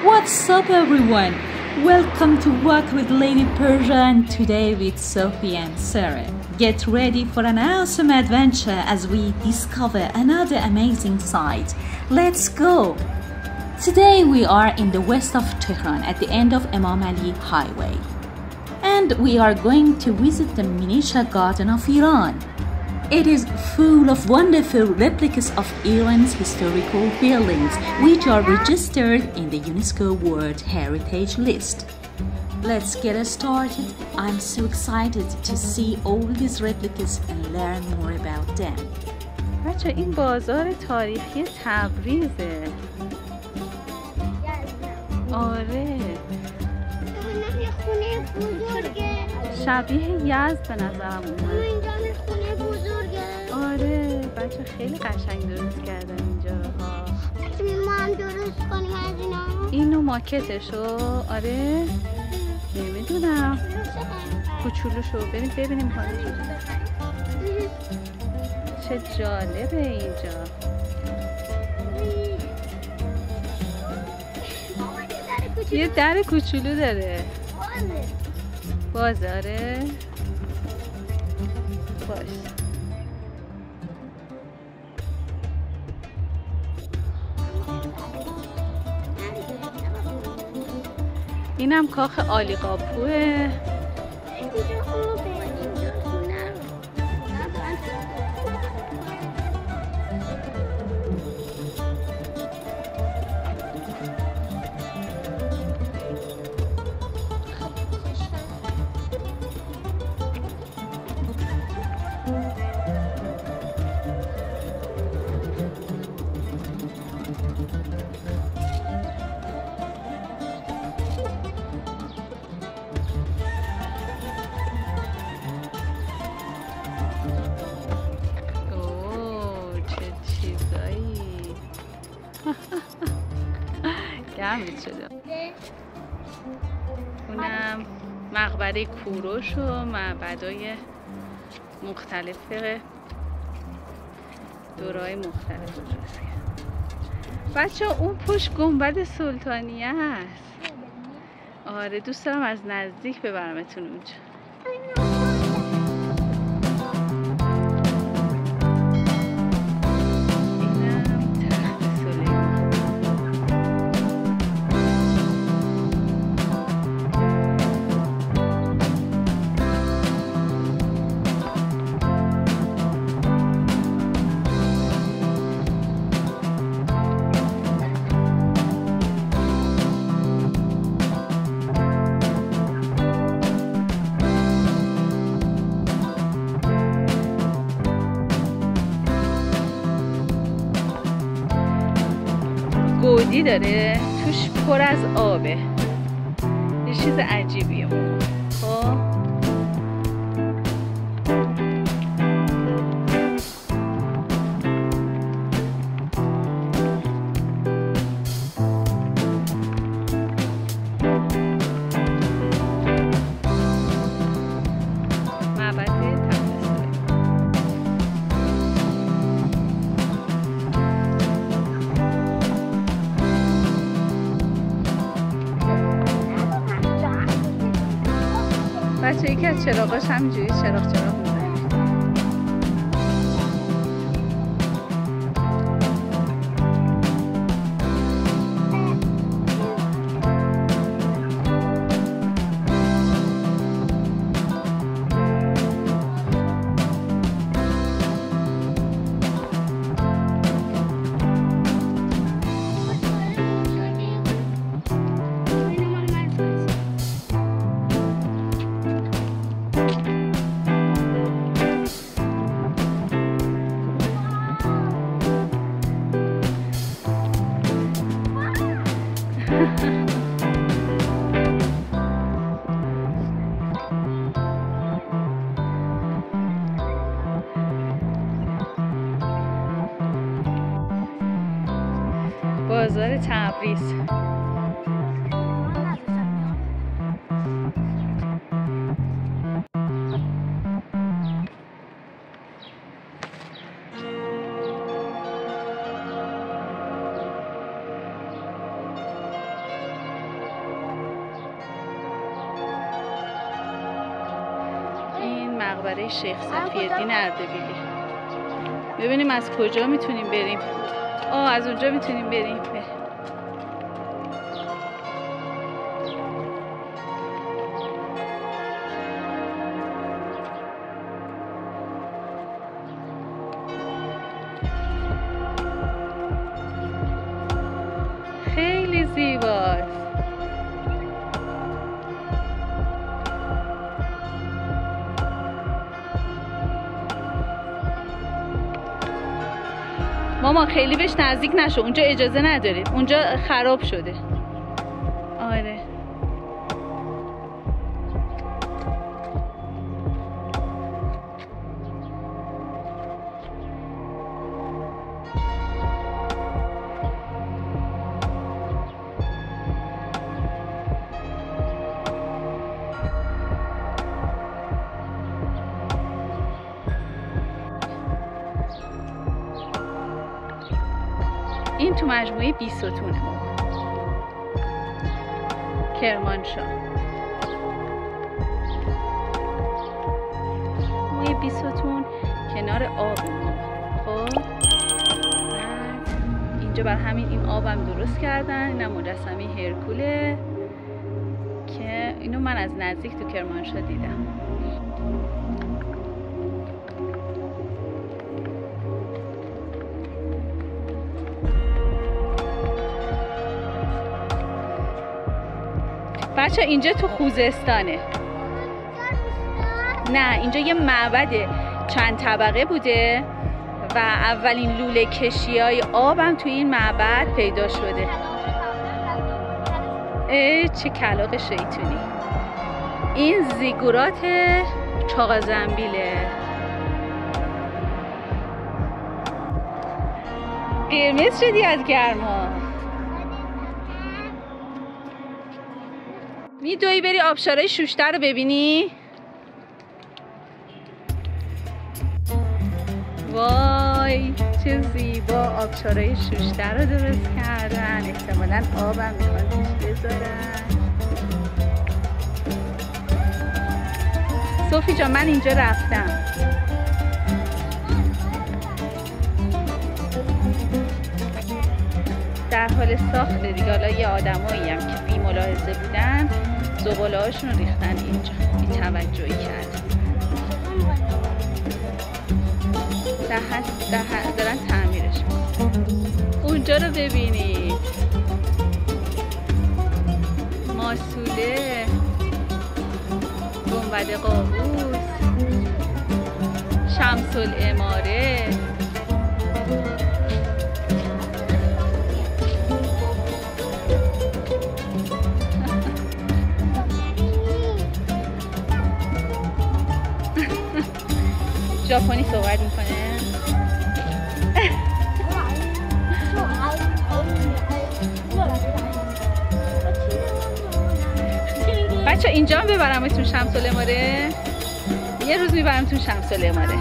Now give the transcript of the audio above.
What's up everyone? Welcome to Walk with Lady Persia, and today with Sophie and Sarah. Get ready for an awesome adventure as we discover another amazing site. Let's go! Today we are in the west of Tehran at the end of Imam Ali Highway. And we are going to visit the Miniature Garden of Iran. It is full of wonderful replicas of Iran's historical buildings, which are registered in the UNESCO World Heritage List. Let's get started. I'm so excited to see all these replicas and learn more about them. بچه این بازار تاریخی تبریزه. آره. خونه بزرگه. شبیه یزد به نظرم اومد. اینجا خونه بزرگه. آره بچه خیلی قشنگ درست کردن اینجا ها. ما هم درست کنیم از اینا. اینو ماکتشو. آره نمیدونم کوچولوشو بریم ببینیم حالشو. چه جالبه اینجا. یه در کوچولو داره. بازه. آره باش. اینم کاخ عالی قاپوه. گرمید شده. اونم مقبره کوروش و معبدای مختلف دورای مختلف درست کرد. بچه اون پشت گنبد سلطانیه هست. آره دوست دارم از نزدیک ببرمتون اونجا. گودی داره توش پر از آبه. یه چیز عجیبیه. خب بچه یکی از چراغاش همینجوری چراغ میزنه. بازار تبریز. مقبره شیخ صفی‌الدین اردبیلی. ببینیم از کجا میتونیم بریم. از اونجا میتونیم بریم. خیلی زیباست. ماما خیلی بهش نزدیک نشو، اونجا اجازه نداریم، اونجا خراب شده. آره این تو مجموعه بیستونه کرمانشاه. مجموعه بیستون کنار آب. خب بعد اینجا بر همین این آبم درست کردن. اینم مجسمه هرکوله که اینو من از نزدیک تو کرمانشاه دیدم. بچه اینجا تو خوزستانه. نه اینجا یه معبد چند طبقه بوده و اولین لوله کشی های آبم توی این معبد پیدا شده. چه کلاغ شیطونی. این زیگورات چاق زنبیله. قرمز شدی از گرما. میدوی بری آبشارای شوشتر رو ببینی؟ وای چه زیبا آبشارای شوشتر رو درست کردن. احتمالاً آبم میخوان توش بذارن. صوفی جان من اینجا رفتم. در حال ساخته دیگه. حالا یه آدمایی هم که بی ملاحظه بودن زباله هاشون رو ریختن اینجا، بی توجهی کردن. دارن تعمیرش میکنن. اونجا رو ببینید، ماسوله، گنبد قابوس، شمس العماره. ژاپنی صحبت میکنه. بچه اینجا هم ببرمتون شمس العماره. یه روز میبرمتون شمس العماره.